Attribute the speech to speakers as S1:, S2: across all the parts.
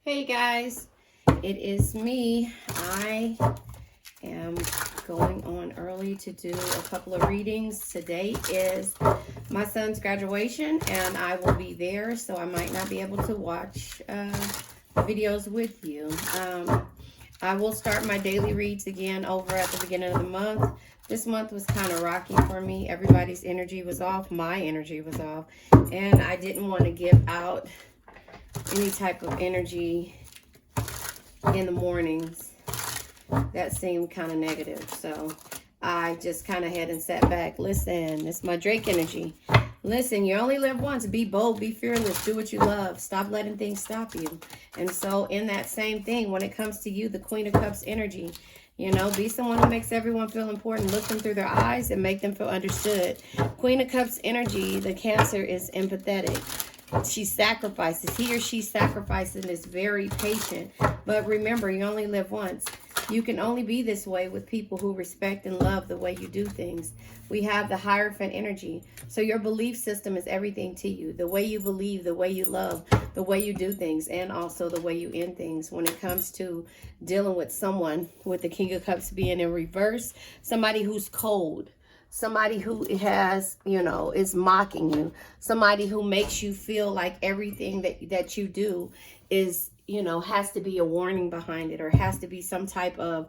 S1: Hey guys, it is me. I am going on early to do a couple of readings. Today is my son's graduation and I will be there, so I might not be able to watch the videos with you. I will start my daily reads again over at the beginning of the month. This month was kind of rocky for me. Everybody's energy was off. My energy was off. And I didn't want to give out any type of energy in the mornings that seemed kind of negative. So I just kind of had and sat back. Listen, it's my Drake energy. Listen, you only live once. Be bold, be fearless, do what you love. Stop letting things stop you. And so in that same thing, when it comes to you, the Queen of Cups energy, you know, be someone who makes everyone feel important. Look them through their eyes and make them feel understood. Queen of Cups energy, the Cancer, is empathetic. She sacrifices. He or she sacrifices and is very patient. But remember, you only live once. You can only be this way with people who respect and love the way you do things. We have the Hierophant energy. So your belief system is everything to you. The way you believe, the way you love, the way you do things, and also the way you end things. When it comes to dealing with someone, with the King of Cups being in reverse, somebody who's cold. Somebody who has, you know, is mocking you. Somebody who makes you feel like everything that you do is, you know, has to be a warning behind it or has to be some type of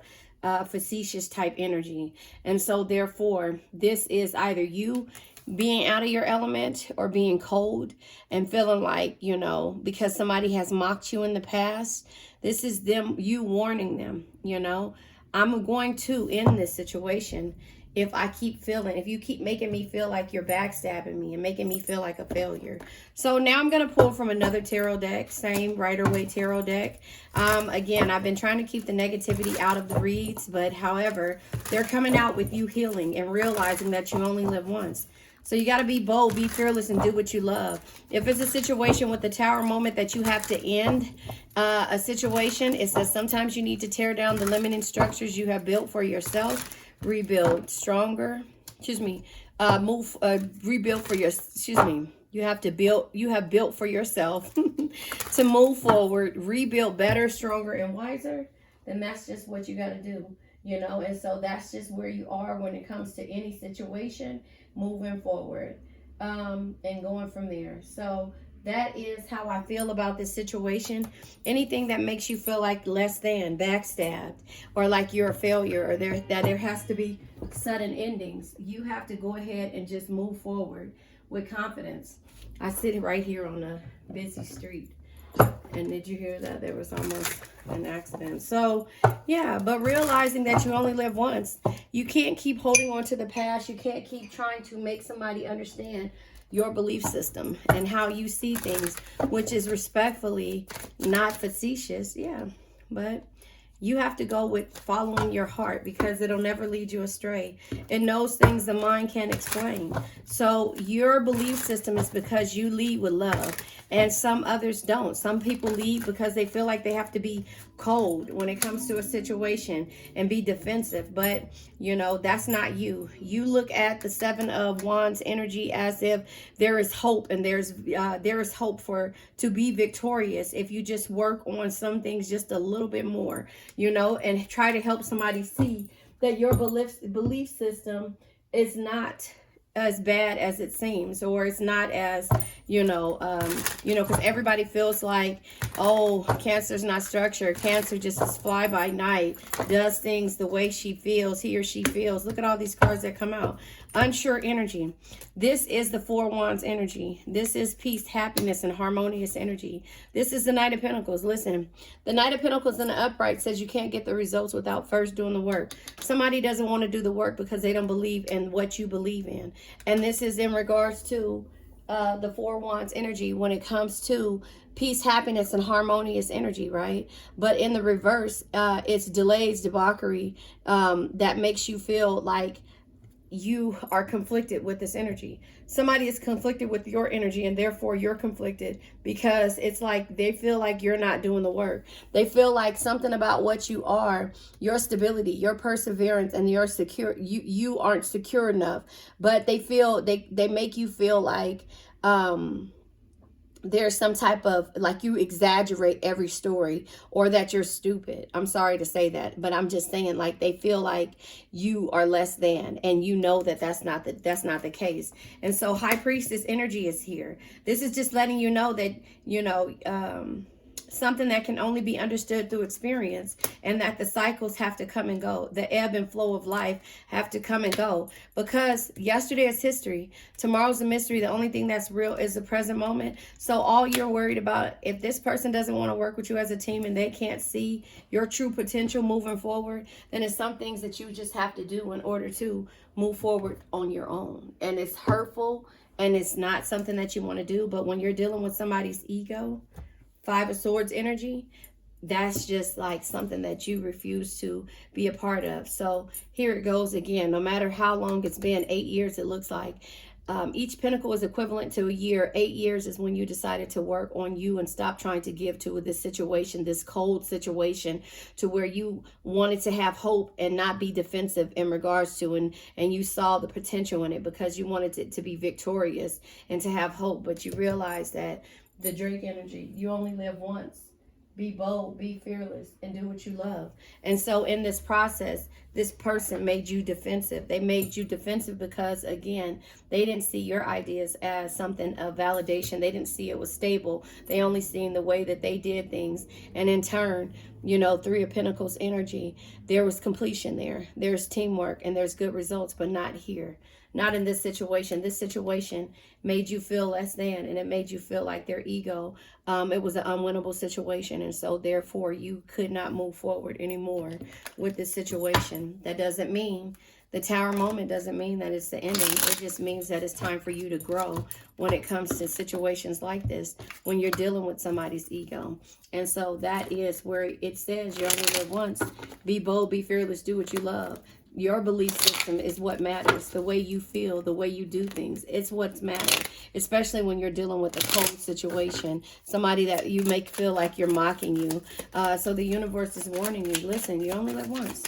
S1: facetious type energy. And so therefore, this is either you being out of your element or being cold and feeling like, you know, because somebody has mocked you in the past, this is you warning them, you know, I'm going to end this situation. If you keep making me feel like you're backstabbing me and making me feel like a failure. So now I'm going to pull from another tarot deck, same Rider-Waite tarot deck. Again, I've been trying to keep the negativity out of the reads, but however, they're coming out with you healing and realizing that you only live once. So you got to be bold, be fearless, and do what you love. If it's a situation with the Tower moment that you have to end a situation, it says sometimes you need to tear down the limiting structures you have built for yourself. Rebuild stronger, rebuild for your, you have built for yourself to move forward, rebuild better, stronger, and wiser. Then that's just what you got to do, you know. And so that's just where you are when it comes to any situation, moving forward, and going from there. So that is how I feel about this situation. Anything that makes you feel like less than, backstabbed, or like you're a failure, or that there has to be sudden endings, you have to go ahead and just move forward with confidence. I sit right here on a busy street. And did you hear that? There was almost an accident. So, yeah, but realizing that you only live once. You can't keep holding on to the past. You can't keep trying to make somebody understand your belief system and how you see things, which is respectfully not facetious. Yeah, but you have to go with following your heart because it'll never lead you astray. It knows things the mind can't explain. So your belief system is because you lead with love, and some others don't. Some people lead because they feel like they have to be cold when it comes to a situation and be defensive. But, you know, that's not you. You look at the Seven of Wands energy as if there is hope, and there is hope to be victorious if you just work on some things just a little bit more, you know, and try to help somebody see that your belief system is not as bad as it seems, or it's not as, because everybody feels like, oh, Cancer's not structured. Cancer just is fly by night, does things the way she feels, he or she feels. Look at all these cards that come out. Unsure energy. This is the Four Wands energy. This is peace, happiness, and harmonious energy. This is the Knight of Pentacles. Listen, the Knight of Pentacles in the upright says you can't get the results without first doing the work. Somebody doesn't want to do the work because they don't believe in what you believe in. And this is in regards to the Four Wands energy when it comes to peace, happiness, and harmonious energy, right? But in the reverse, it's delays, debauchery, that makes you feel like you are conflicted with this energy. Somebody is conflicted with your energy, and therefore you're conflicted because it's like they feel like you're not doing the work. They feel like something about what you are, your stability, your perseverance, and your secure, you aren't secure enough. But they feel they make you feel like there's some type of, like, you exaggerate every story, or that you're stupid. I'm sorry to say that, but I'm just saying, like, they feel like you are less than, and you know that that's not the case. And so high priestess energy is here. This is just letting you know that, something that can only be understood through experience, and that the cycles have to come and go. The ebb and flow of life have to come and go, because yesterday is history, tomorrow's a mystery. The only thing that's real is the present moment. So all you're worried about, if this person doesn't want to work with you as a team and they can't see your true potential moving forward, then it's some things that you just have to do in order to move forward on your own. And it's hurtful, and it's not something that you want to do. But when you're dealing with somebody's ego, Five of Swords energy, that's just like something that you refuse to be a part of. So here it goes again. No matter how long it's been, 8 years it looks like. Each pentacle is equivalent to a year. 8 years is when you decided to work on you and stop trying to give to this situation, this cold situation, to where you wanted to have hope and not be defensive in regards to, and you saw the potential in it because you wanted it to be victorious and to have hope. But you realized that the Drake energy, you only live once. Be bold, be fearless, and do what you love. And so in this process, this person made you defensive. They made you defensive because, again, they didn't see your ideas as something of validation. They didn't see it was stable. They only seen the way that they did things. And in turn, Three of Pentacles energy, there was completion there. There's teamwork and there's good results, but not here. Not in this situation. This situation made you feel less than, and it made you feel like their ego. It was an unwinnable situation, and so therefore you could not move forward anymore with this situation. That doesn't mean, the Tower moment doesn't mean that it's the ending. It just means that it's time for you to grow when it comes to situations like this, when you're dealing with somebody's ego. And so that is where it says you only live once. Be bold, be fearless, do what you love. Your belief system is what matters. The way you feel, the way you do things, it's what matters. Especially when you're dealing with a cold situation, somebody that you make feel like you're mocking you. So the universe is warning you, listen, you only live once.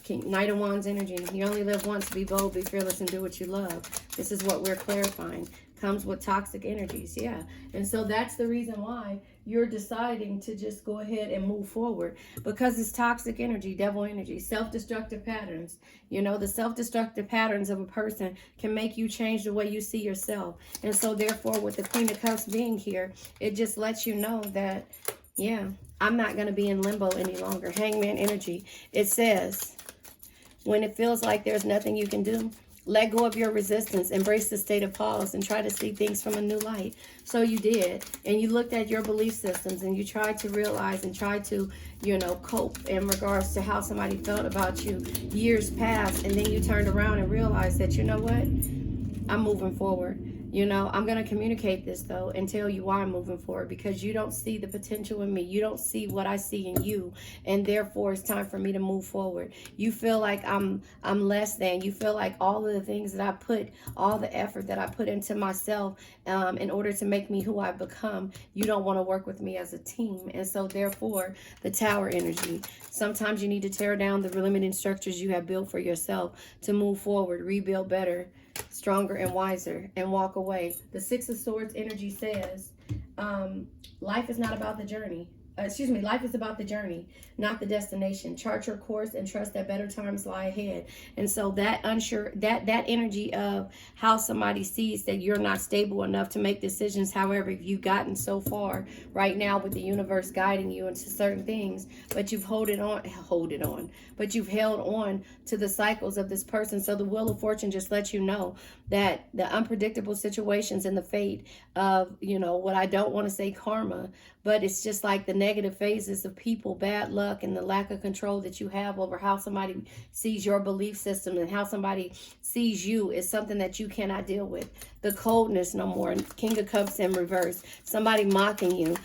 S1: Knight of Wands energy, you only live once. Be bold, be fearless, and do what you love. This is what we're clarifying. Comes with toxic energies, yeah. And so that's the reason why you're deciding to just go ahead and move forward, because it's toxic energy, devil energy, self-destructive patterns. The self-destructive patterns of a person can make you change the way you see yourself. And so therefore, with the Queen of Cups being here, it just lets you know that, yeah, I'm not going to be in limbo any longer. Hangman energy, it says, when it feels like there's nothing you can do, let go of your resistance, embrace the state of pause, and try to see things from a new light. So you did, and you looked at your belief systems, and you tried to realize and try to, cope in regards to how somebody felt about you. Years passed, and then you turned around and realized that, you know what, I'm moving forward. I'm going to communicate this, though, and tell you why I'm moving forward, because you don't see the potential in me. You don't see what I see in you, and therefore it's time for me to move forward. You feel like I'm less than. You feel like all of the things that I put, all the effort that I put into myself in order to make me who I've become, you don't want to work with me as a team. And so therefore, the Tower energy. Sometimes you need to tear down the limiting structures you have built for yourself to move forward, rebuild better, stronger, and wiser, and walk away. The Six of Swords energy says, life is not about the journey. Life is about the journey, not the destination. Chart your course and trust that better times lie ahead. And so that that energy of how somebody sees that you're not stable enough to make decisions. However, you've gotten so far right now with the universe guiding you into certain things, but you've held on to the cycles of this person. So the Wheel of Fortune just lets you know that the unpredictable situations and the fate of, what I don't want to say karma, but it's just like the negative phases of people, bad luck, and the lack of control that you have over how somebody sees your belief system and how somebody sees you is something that you cannot deal with. The coldness no more. King of Cups in reverse. Somebody mocking you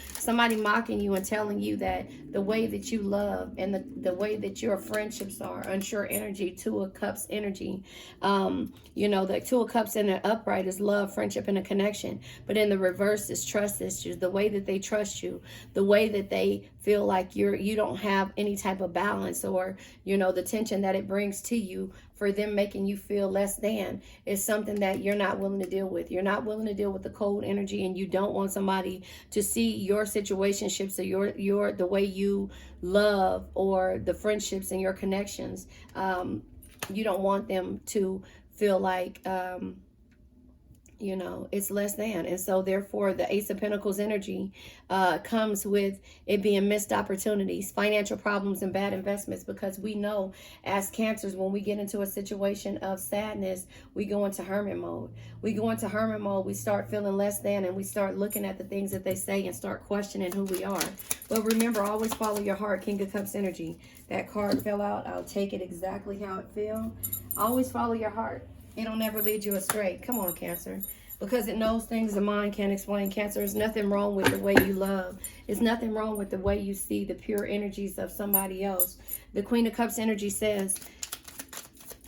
S1: and telling you that the way that you love and the way that your friendships are unsure energy. Two of Cups energy. The Two of Cups in the upright is love, friendship, and a connection. But in the reverse is trust issues. The way that they trust you, the way that that they feel like you don't have any type of balance, or the tension that it brings to you, for them making you feel less than, is something that you're not willing to deal with. You're not willing to deal with the cold energy, and you don't want somebody to see your situationships, or your the way you love, or the friendships and your connections. You don't want them to feel like it's less than. And so therefore the Ace of Pentacles energy comes with it being missed opportunities, financial problems, and bad investments, because we know as Cancers, when we get into a situation of sadness, we go into hermit mode. We start feeling less than, and we start looking at the things that they say and start questioning who we are. But remember, always follow your heart. King of Cups energy. That card fell out. I'll take it exactly how it feels. Always follow your heart. It'll never lead you astray. Come on, Cancer. Because it knows things the mind can't explain. Cancer, there's nothing wrong with the way you love. There's nothing wrong with the way you see the pure energies of somebody else. The Queen of Cups energy says,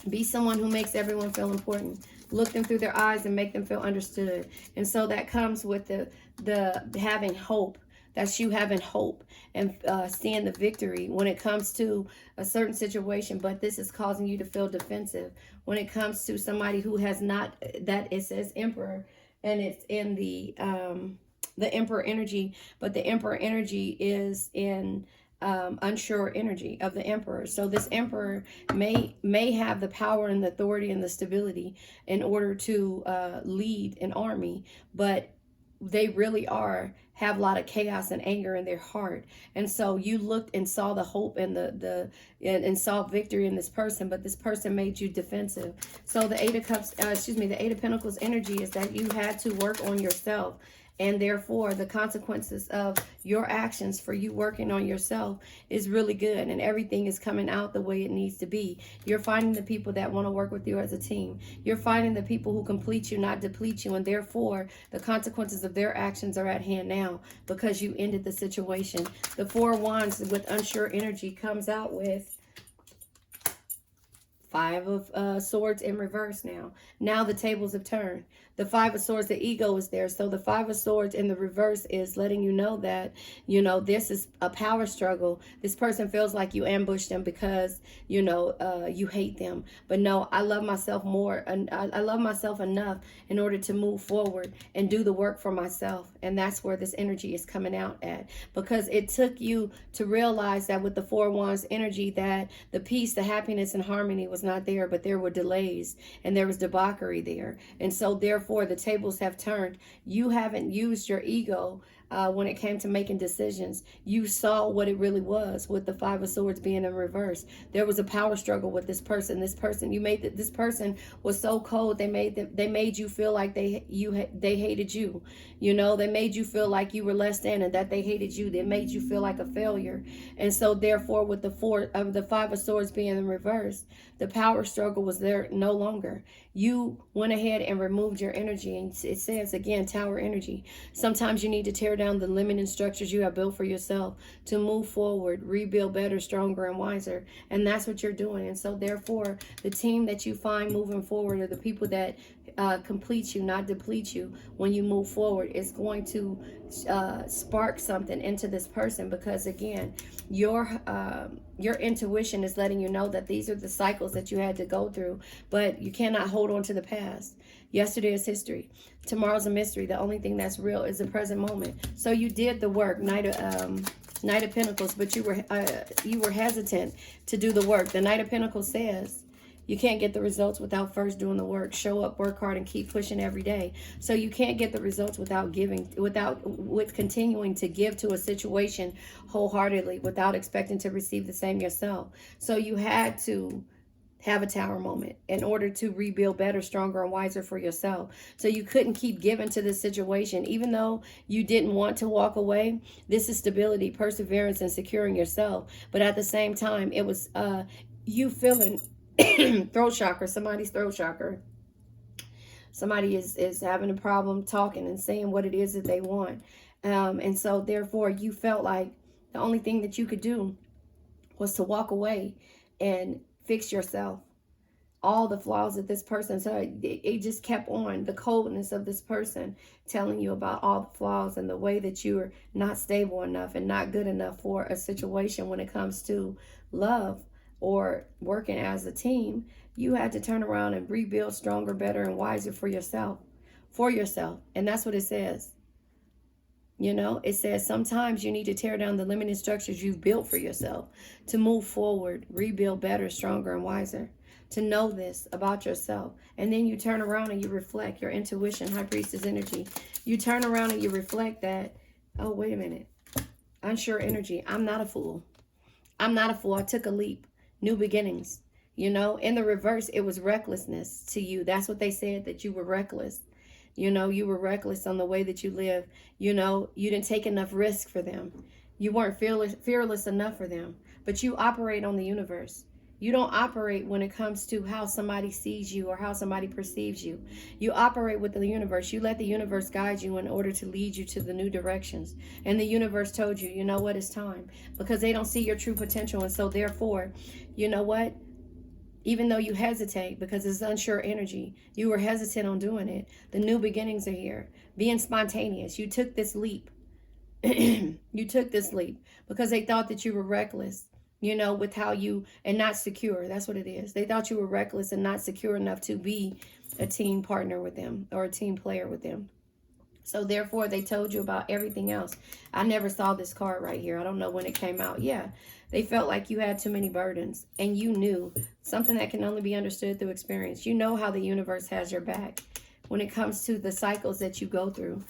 S1: be someone who makes everyone feel important. Look them through their eyes and make them feel understood. And so that comes with the having hope. That's you having hope and seeing the victory when it comes to a certain situation. But this is causing you to feel defensive when it comes to somebody who has not, that it says Emperor, and it's in the Emperor energy. But the Emperor energy is in unsure energy of the Emperor. So this Emperor may have the power and the authority and the stability in order to lead an army, but they really have a lot of chaos and anger in their heart. And so you looked and saw the hope and and saw victory in this person, but this person made you defensive. So the Eight of Cups, the Eight of Pentacles energy is that you had to work on yourself. And therefore, the consequences of your actions for you working on yourself is really good. And everything is coming out the way it needs to be. You're finding the people that want to work with you as a team. You're finding the people who complete you, not deplete you. And therefore, the consequences of their actions are at hand now because you ended the situation. The Four of Wands with unsure energy comes out with Five of Swords in reverse now. Now the tables have turned. The Five of Swords, the ego is there. So the Five of Swords in the reverse is letting you know that, this is a power struggle. This person feels like you ambushed them because, you hate them. But no, I love myself more. And I love myself enough in order to move forward and do the work for myself. And that's where this energy is coming out at. Because it took you to realize that with the Four of Wands energy, that the peace, the happiness, and harmony was not there, but there were delays and there was debauchery there. And so therefore the tables have turned. You haven't used your ego when it came to making decisions. You saw what it really was with the Five of Swords being in reverse. There was a power struggle with this person. This person was so cold. They made you feel like they hated you. They made you feel like you were less than and that they hated you. They made you feel like a failure. And so therefore with the Five of Swords being in reverse, the power struggle was there no longer. You went ahead and removed your energy. And it says again, Tower energy. Sometimes you need to tear down the limiting structures you have built for yourself to move forward, rebuild better, stronger, and wiser. And that's what you're doing. And so therefore, the team that you find moving forward are the people that complete you, not deplete you. When you move forward, it's going to spark something into this person, because again, your intuition is letting you know that these are the cycles that you had to go through, but you cannot hold on to the past. Yesterday is history. Tomorrow's a mystery. The only thing that's real is the present moment. So you did the work, Knight of Pentacles, but you were hesitant to do the work. The Knight of Pentacles says you can't get the results without first doing the work. Show up, work hard, and keep pushing every day. So you can't get the results without continuing to give to a situation wholeheartedly, without expecting to receive the same yourself. So you had to have a tower moment in order to rebuild better, stronger, and wiser for yourself. So you couldn't keep giving to this situation. Even though you didn't want to walk away, this is stability, perseverance, and securing yourself. But at the same time, it was you feeling throat chakra, somebody's throat chakra. Somebody is having a problem talking and saying what it is that they want. And so therefore you felt like the only thing that you could do was to walk away and fix yourself. all the flaws of this person. So it just kept on, the coldness of this person telling you about all the flaws and the way that you are not stable enough and not good enough for a situation when it comes to love or working as a team. You had to turn around and rebuild stronger, better, and wiser for yourself. For yourself. And that's what it says. You know, it says sometimes you need to tear down the limiting structures you've built for yourself to move forward, rebuild better, stronger, and wiser. To know this about yourself. And then you turn around and you reflect your intuition, High Priestess energy. You turn around and you reflect that, oh, wait a minute. Unsure energy. I'm not a fool. I'm not a fool. I took a leap. New beginnings. You know, in the reverse, it was recklessness to you. That's what they said, that you were reckless. You know, you were reckless on the way that you live. You know, you didn't take enough risk for them. You weren't fearless enough for them. But you operate on the universe. You don't operate when it comes to how somebody sees you or how somebody perceives you. You operate with the universe. You let the universe guide you in order to lead you to the new directions. And the universe told you, you know what, it's time. Because they don't see your true potential. And so therefore, you know what? Even though you hesitate because it's unsure energy, you were hesitant on doing it. The new beginnings are here. Being spontaneous. You took this leap. You took this leap because they thought that you were reckless. You know, with how you, and not secure. That's what it is. They thought you were reckless and not secure enough to be a team partner with them or a team player with them. So therefore, they told you about everything else. I never saw this card right here. I don't know when it came out. Yeah, they felt like you had too many burdens. And you knew something that can only be understood through experience. You know how the universe has your back when it comes to the cycles that you go through.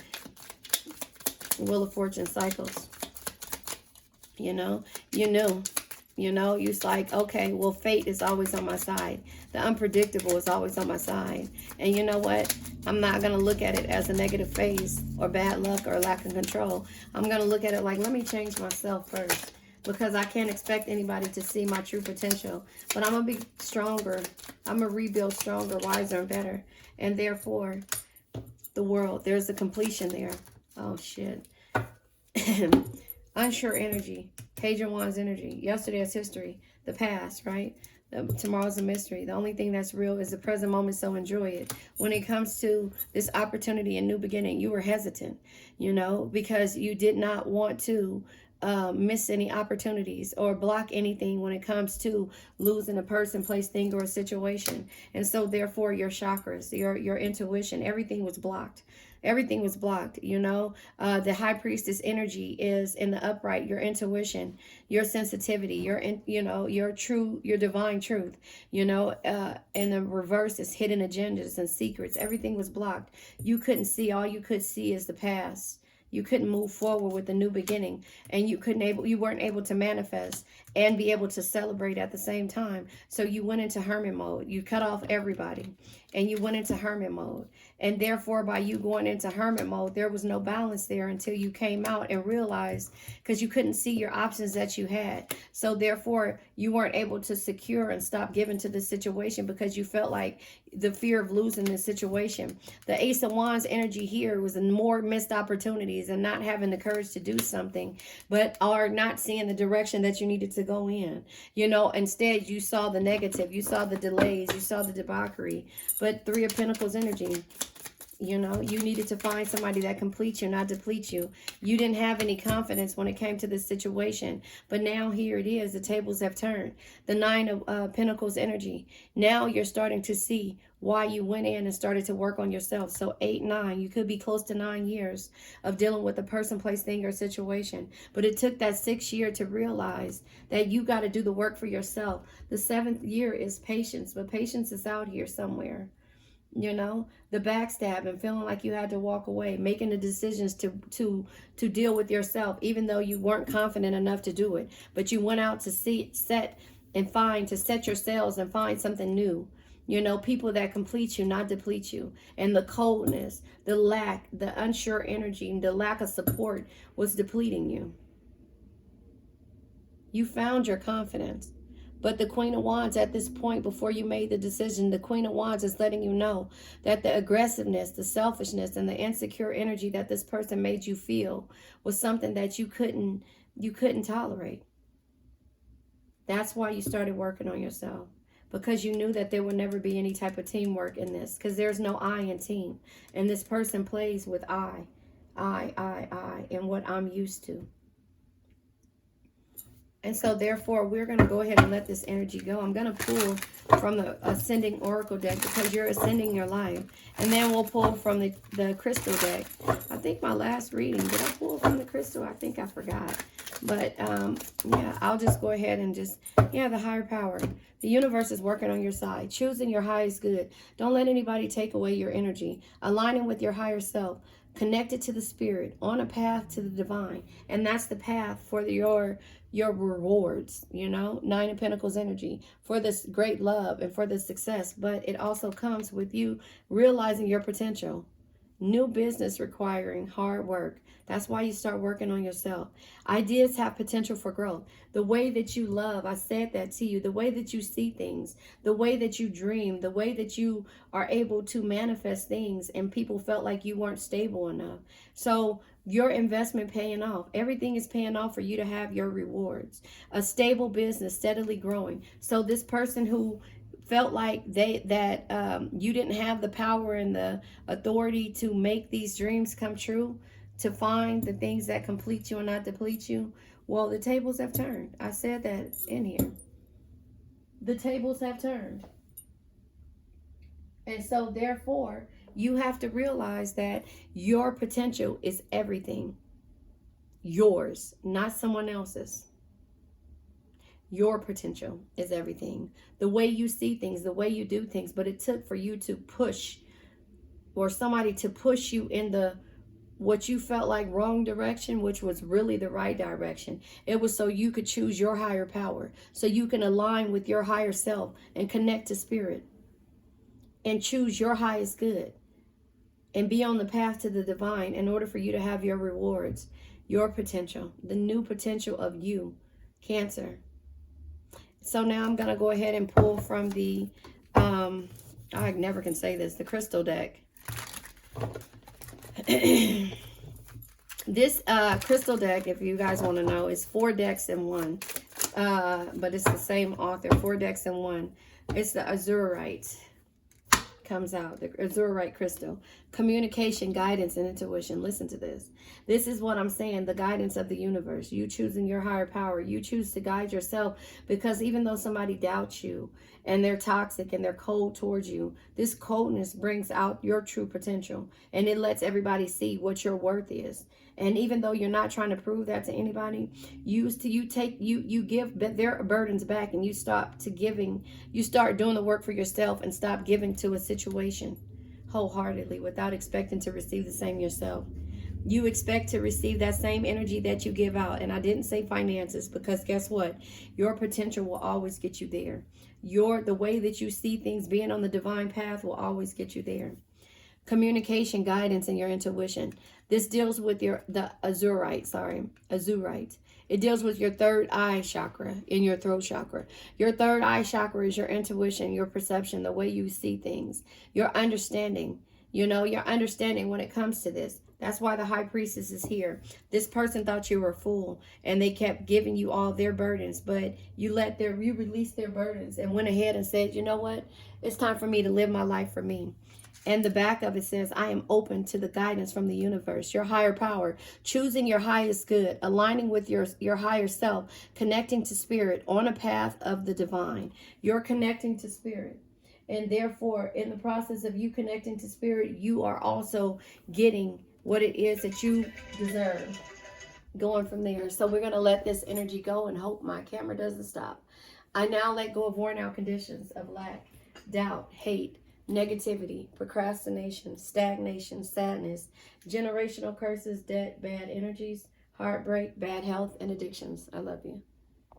S1: Wheel of Fortune cycles. You know, you knew. You know, you're like, okay, well, fate is always on my side. The unpredictable is always on my side. And you know what? I'm not going to look at it as a negative phase or bad luck or lack of control. I'm going to look at it like, let me change myself first. Because I can't expect anybody to see my true potential. But I'm going to be stronger. I'm going to rebuild stronger, wiser, and better. And therefore, the world, there's a completion there. Oh, shit. Unsure energy. Page of Wands energy. Yesterday is history. The past, right? Tomorrow's a mystery. The only thing that's real is the present moment, so enjoy it. When it comes to this opportunity and new beginning, you were hesitant, you know, because you did not want to miss any opportunities or block anything when it comes to losing a person, place, thing, or a situation. And so therefore your chakras, your intuition, everything was blocked. Everything was blocked, you know. The High Priestess energy is in the upright, your intuition, your sensitivity, your divine truth, you know. And the reverse is hidden agendas and secrets. Everything was blocked. You couldn't see. All you could see is the past. You couldn't move forward with a new beginning, and you weren't able to manifest and be able to celebrate at the same time. So you went into hermit mode. You cut off everybody, and you went into hermit mode. And therefore, by you going into hermit mode, there was no balance there until you came out and realized, because you couldn't see your options that you had. So therefore, you weren't able to secure and stop giving to the situation because you felt like the fear of losing the situation. The Ace of Wands energy here was more missed opportunities and not having the courage to do something, but are not seeing the direction that you needed to go in. You know, instead you saw the negative, you saw the delays, you saw the debauchery. But Three of Pentacles energy, you know, you needed to find somebody that completes you, not deplete you. You didn't have any confidence when it came to this situation. But now here it is. The tables have turned. The Nine of Pentacles energy. Now you're starting to see why you went in and started to work on yourself. So 8, 9, you could be close to 9 years of dealing with a person, place, thing, or situation. But it took that 6th year to realize that you got to do the work for yourself. The 7th year is patience, but patience is out here somewhere. You know, the backstab and feeling like you had to walk away, making the decisions to deal with yourself, even though you weren't confident enough to do it. But you went out to set your sails and find something new. You know, people that complete you, not deplete you. And the coldness, the lack, the unsure energy, the lack of support was depleting you. You found your confidence. But the Queen of Wands at this point, before you made the decision, the Queen of Wands is letting you know that the aggressiveness, the selfishness, and the insecure energy that this person made you feel was something that you couldn't tolerate. That's why you started working on yourself. because you knew that there would never be any type of teamwork in this, because there's no I in team. And this person plays with I, and what I'm used to. And so therefore, we're going to go ahead and let this energy go. I'm going to pull from the Ascending Oracle deck, because you're ascending your life. And then we'll pull from the Crystal deck. I think my last reading, did I pull from the Crystal? I think I forgot. But yeah, I'll just go ahead and just, yeah, the higher power. The universe is working on your side. Choosing your highest good. Don't let anybody take away your energy. Aligning with your higher self. Connected to the spirit. On a path to the divine. And that's the path for your rewards, you know, 9 of Pentacles energy, for this great love and for this success. But it also comes with you realizing your potential. New business requiring hard work. That's why you start working on yourself. Ideas have potential for growth. The way that you love, I said that to you, the way that you see things, the way that you dream, the way that you are able to manifest things, and people felt like you weren't stable enough. So your investment paying off. Everything is paying off for you to have your rewards. A stable business steadily growing. So this person who felt like you didn't have the power and the authority to make these dreams come true, to find the things that complete you and not deplete you, well, the tables have turned. I said that in here. The tables have turned. And so therefore, you have to realize that your potential is everything. Yours, not someone else's. Your potential is everything. The way you see things, the way you do things. But it took for you to push, or somebody to push you in the what you felt like wrong direction, which was really the right direction. It was so you could choose your higher power, so you can align with your higher self and connect to spirit and choose your highest good and be on the path to the divine in order for you to have your rewards, your potential, the new potential of you, Cancer. So now I'm going to go ahead and pull from the, I never can say this, the Crystal deck. This Crystal deck, if you guys want to know, is 4 decks in one. But it's the same author, 4 decks in one. It's the Azurite. Comes out, the Azurite crystal. Communication, guidance, and intuition. Listen to this. This is what I'm saying, the guidance of the universe. You choosing your higher power. You choose to guide yourself, because even though somebody doubts you and they're toxic and they're cold towards you, this coldness brings out your true potential, and it lets everybody see what your worth is. And even though you're not trying to prove that to anybody, you give their burdens back, and you stop to giving. You start doing the work for yourself and stop giving to a situation wholeheartedly without expecting to receive the same yourself. You expect to receive that same energy that you give out. And I didn't say finances, because guess what? Your potential will always get you there. The way that you see things, being on the divine path, will always get you there. Communication, guidance, and your intuition. This deals with the Azurite. It deals with your third eye chakra in your throat chakra. Your third eye chakra is your intuition, your perception, the way you see things, your understanding. You know, your understanding when it comes to this. That's why the High Priestess is here. This person thought you were a fool, and they kept giving you all their burdens, but you released their burdens and went ahead and said, you know what? It's time for me to live my life for me. And the back of it says, I am open to the guidance from the universe, your higher power, choosing your highest good, aligning with your higher self, connecting to spirit on a path of the divine. You're connecting to spirit. And therefore, in the process of you connecting to spirit, you are also getting what it is that you deserve. Going from there. So we're going to let this energy go and hope my camera doesn't stop. I now let go of worn out conditions of lack, doubt, hate, negativity, procrastination, stagnation, sadness, generational curses, debt, bad energies, heartbreak, bad health, and addictions. I love you.